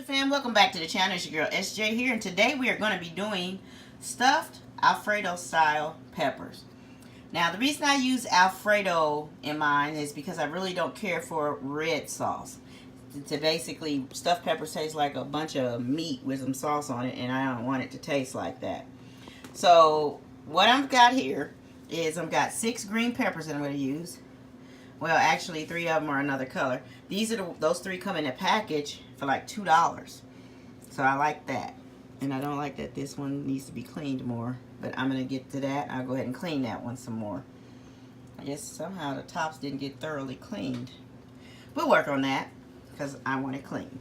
Fam, welcome back to the channel. It's your girl SJ here, and today we are going to be doing stuffed Alfredo style peppers. Now the reason I use Alfredo in mine is because I really don't care for red sauce. To basically, stuffed peppers taste like a bunch of meat with some sauce on it, and I don't want it to taste like that. So what I've got here is I've got 6 green peppers that I'm going to use. Well, actually 3 of them are another color. These are those 3 come in a package for like $2. So I like that. And I don't like that this one needs to be cleaned more. But I'm going to get to that. I'll go ahead and clean that one some more. I guess somehow the tops didn't get thoroughly cleaned. We'll work on that because I want it clean.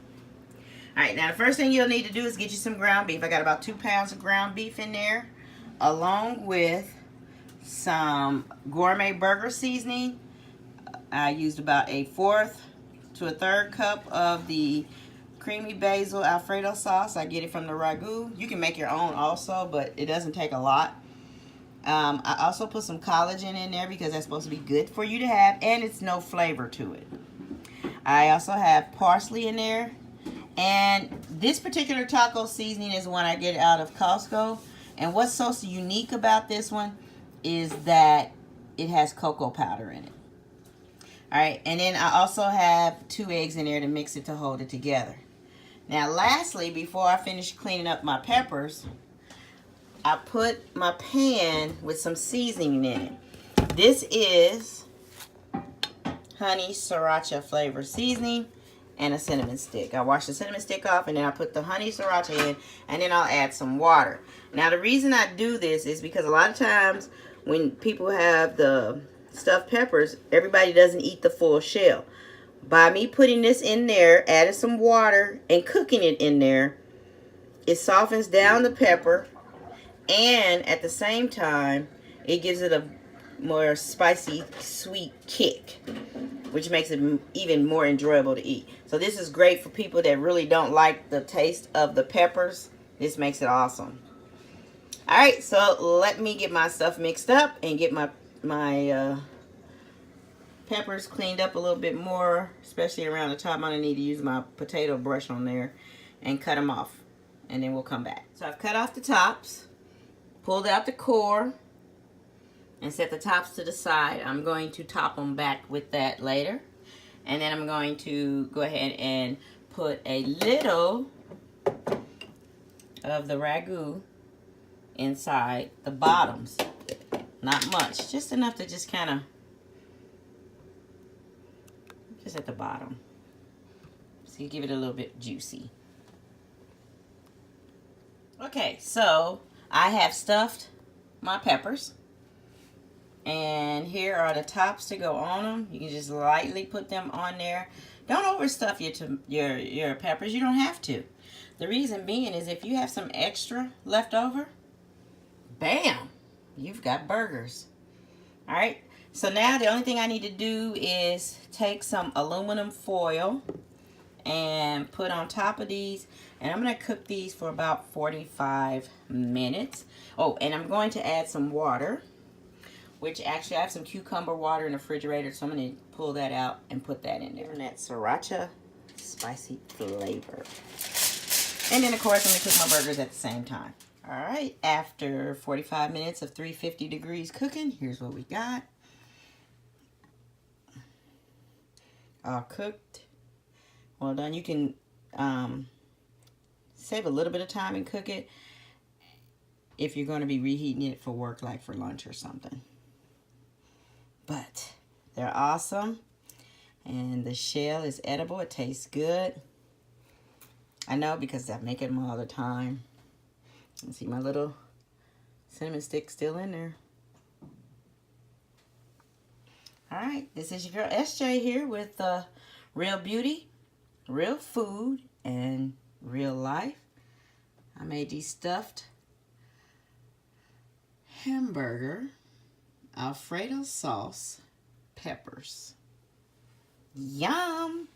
Alright, now the first thing you'll need to do is get you some ground beef. I got about 2 pounds of ground beef in there, along with some gourmet burger seasoning. I used about 1/4 to 1/3 cup of the creamy basil Alfredo sauce. I get it from the ragu. You can make your own also, but it doesn't take a lot. I also put some collagen in there because that's supposed to be good for you to have, and it's no flavor to it. I also have parsley in there, and this particular taco seasoning is one I get out of Costco. And what's so unique about this one is that it has cocoa powder in it. Alright, and then I also have 2 eggs in there to mix it to hold it together. Now lastly, before I finish cleaning up my peppers, I put my pan with some seasoning in it. This is honey sriracha flavor seasoning and a cinnamon stick. I wash the cinnamon stick off, and then I put the honey sriracha in, and then I'll add some water. Now the reason I do this is because a lot of times when people have the stuffed peppers, everybody doesn't eat the full shell. By me putting this in there, adding some water and cooking it in there, it softens down the pepper, and at the same time it gives it a more spicy sweet kick, which makes it even more enjoyable to eat. So this is great for people that really don't like the taste of the peppers. This makes it awesome. Alright, so let me get my stuff mixed up and get my peppers cleaned up a little bit more, especially around the top. I'm going to need to use my potato brush on there and cut them off, and then we'll come back. So I've cut off the tops, pulled out the core, and set the tops to the side. I'm going to top them back with that later, and then I'm going to go ahead and put a little of the ragu inside the bottoms. Not much, just enough to just kind of, just at the bottom. So you give it a little bit juicy. Okay, so I have stuffed my peppers. And here are the tops to go on them. You can just lightly put them on there. Don't overstuff your peppers. You don't have to. The reason being is if you have some extra left over, bam, you've got burgers. Alright, so now the only thing I need to do is take some aluminum foil and put on top of these. And I'm going to cook these for about 45 minutes. Oh, and I'm going to add some water, which actually I have some cucumber water in the refrigerator, so I'm going to pull that out and put that in there. And that sriracha spicy flavor. And then, of course, I'm going to cook my burgers at the same time. All right, after 45 minutes of 350 degrees cooking, here's what we got. All cooked. Well done. You can save a little bit of time and cook it if you're going to be reheating it for work, like for lunch or something. But they're awesome, and the shell is edible. It tastes good. I know because I make them all the time. You see my little cinnamon stick still in there. Alright, this is your girl SJ here with Real Beauty, Real Food, and Real Life. I made these stuffed hamburger Alfredo sauce peppers. Yum!